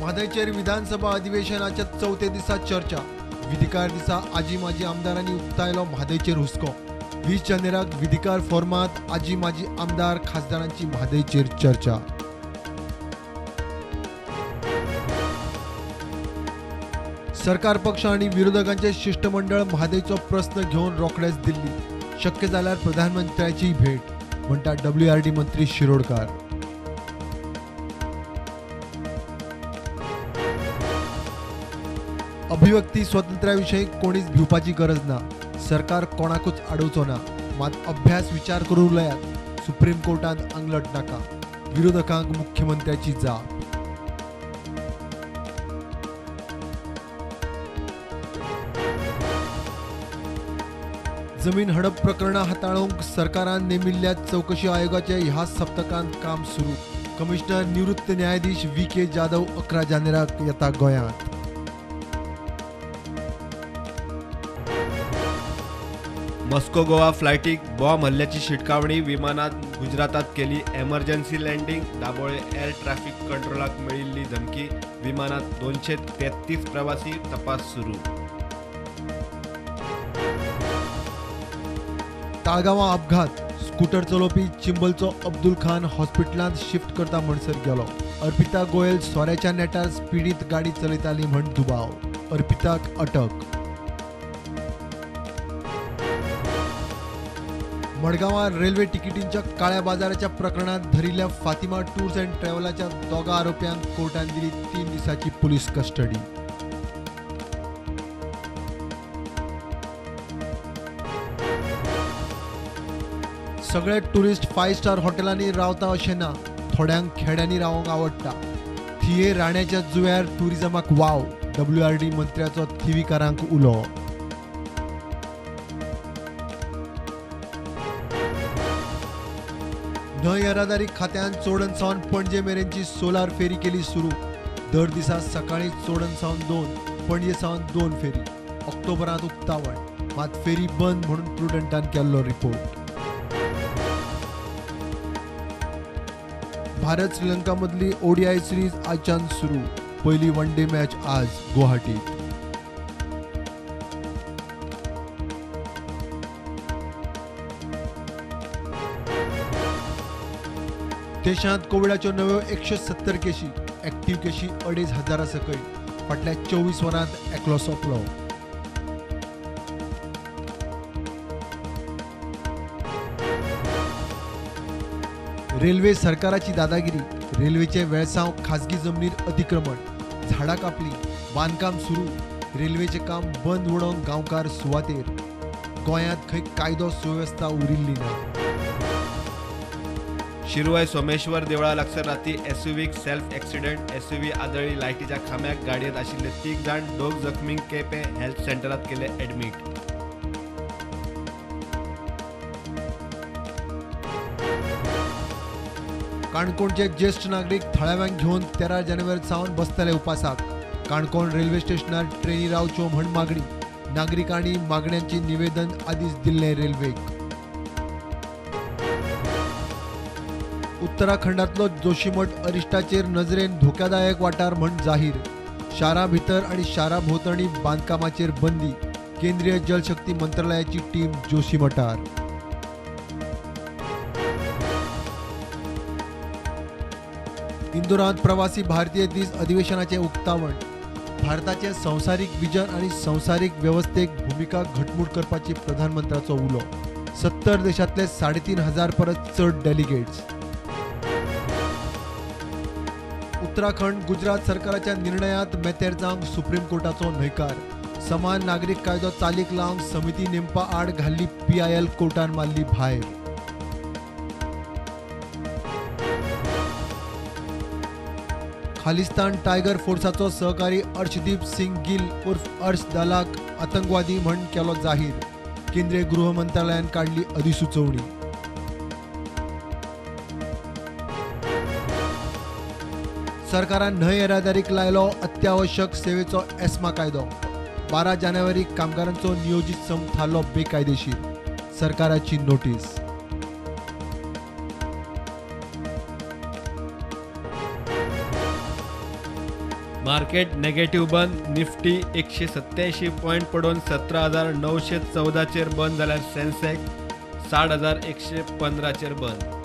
म्हादैचेर विधानसभा अधिवेशनाच्या चौथ्या दिसा चर्चा. विधिकार दिसा आजी माजी आमदारांनी उक्तायलो म्हादैचेर हुस्को. 20 जानेराक विधिकार फॉर्मात आजी माजी आमदार खासदारांची म्हादैचेर चर्चा. सरकार पक्ष आणि विरोधकांचे शिष्टमंडळ म्हादैचो प्रश्न घेऊन रोखडेच दिल्ली. शक्य जाल्यार प्रधानमंत्र्याची भेट, म्हणटा WRD मंत्री शिरोडकार. अभिव्यक्ती स्वातंत्र्याविषयी कोणीच भिवपाची गरज ना. सरकार कोणाकूच अडवचो ना. मात अभ्यास विचार करू लयात. सुप्रीम कोर्टात अंगलट नाका. विरोधकांक मुख्यमंत्र्याची जाप. जमीन हडप प्रकरणां हाताळूंक सरकारान नेमिल्ल्या चौकशी आयोगाचे ह्या सप्तकांत काम सुरू. कमिशनर निवृत्त न्यायाधीश VK जाधव 11 जानेराक येता गोंयांत. मॉस्को गोवा फ्लायटीक बॉम्ब हल्ल्याची शिटकावणी. विमानात गुजरातात केली emergency landing. Dabolim air traffic कंट्रोलाक मेळिल्ली धमकी. विमानात 233 प्रवासी. तपास सुरू. ताळगांवां अपघात. स्कूटर चलोवपी चिंबलचो अब्दुल खान हॉस्पिटलांत शिफ्ट करता म्हणसर गेलो. अर्पिता गोयल सोऱ्याच्या नेटार स्पिडीत गाडी चलयताली म्हण दुबाव. अर्पिताक अटक. मडगांवां रेल्वे तिकिटींच्या काळ्या बाजाराच्या प्रकरणात धरिल्ल्या फातिमा टूर्स अँड ट्रॅव्हलाच्या दोगा आरोप्यांक कोर्टान दिली 3 दिसाची पुलीस कस्टडी. सगळे टुरिस्ट 5 स्टार हॉटेलांनी रावता अशें ना. थोड्यांक खेड्यांनी रावंक आवडटा. थिये राण्याच्या जुव्यार टुरिजमाक वाव. WRD मंत्र्याचो थिवीकारांक उलो. न्हय येरादारी खात्यान चोडण सावन पणजे मेरेनची सोलार फेरी केली सुरू. दर दिसा सकाळी चोडण सावन 2, पणजे सावन 2 फेरी. ऑक्टोबरांत उक्तावण. मात फेरी बंद म्हणून प्रुडंटान केल्लो रिपोर्ट. भारत श्रीलंका मधली ODI सिरीज आजच्यान सुरू. पहिली वन डे मॅच आज गुवाहाटीत. देशांत कोविडाच्यो नव्यो 170 केशी. ॲक्टिव्ह केशी 2,500 सकयल. फाटल्या 24 वरांत एकलो सोंपलो. रेल्वे सरकाराची दादागिरी. रेल्वेचे वेळसांव खासगी जमनीर अतिक्रमण. झाडां कापली. बांदकाम सुरू. रेल्वेचे काम बंद उडोवंक गांवकार सुवातेर. गोंयांत खंय कायदो सुवेवस्था उरिल्ली ना. शिरवय सोमेश्वर देवळा लागसार राती SUVक सेल्फ एक्सिडेंट. SUV आदळी लायटीच्या खांब्याक. गाडयेंत आशिल्ले 3 जाण. 2 जखमींक केपें हेल्थ सेंटरात केले ॲडमिट. काणकोणचे ज्येष्ठ नागरिक थळाव्यांक घेवन 13 जानेवारी सावन बसतले उपासाक. काणकोण रेल्वे स्टेशनार ट्रेनी रावच्यो म्हण मागणी. नागरिकांनी मागण्यांची निवेदन आदींच दिल्लें रेल्वेक. उत्तराखंडातलो जोशीमठ अरिश्टाचेर नजरेन धोक्यादायक वाठार म्हण जाहीर. शारा भितर आणि शारा भोंवतणी बांदकामाचेर बंदी. केंद्रीय जलशक्ती मंत्रालयाची टीम जोशीमठार. इंदोरांत प्रवासी भारतीय दीस अधिवेशनाचे उक्तावण. भारताचे संवसारीक विजन आणि संवसारीक व्यवस्थेक भूमिका घटमूट करपाची प्रधानमंत्र्याचो उलो. 70 देशांतले 3,500 परस चड डेलिगेट्स. उत्तराखंड गुजरात सरकाराच्या निर्णयात मेतेर जावंक सुप्रीम कोर्टाचो न्हयकार. समान नागरीक कायदो चालीक लावंक समिती नेमपा आड घाल्ली PIL कोर्टान मारली भायर. खालिस्तान टायगर फोर्साचो सहकारी अर्शदीप सिंग गिल उर्फ अर्श दालाक आतंकवादी म्हण केलो जाहीर. केंद्रीय गृह मंत्रालयान काढली अधिसुचोवणी. सरकारान न्हय येरादारीक लायलो अत्यावश्यक सेवेचो ESMA कायदो. 12 जानेवारी कामगारांचो नियोजीत संप थारलो बेकायदेशीर. सरकाराची नोटीस. मार्केट नेगेटिव्ह बंद. निफ्टी 187 पॉईंट पडून 17,914 चेर बंद जाल्यार सेन्सेक्स 60,115 चेर बंद.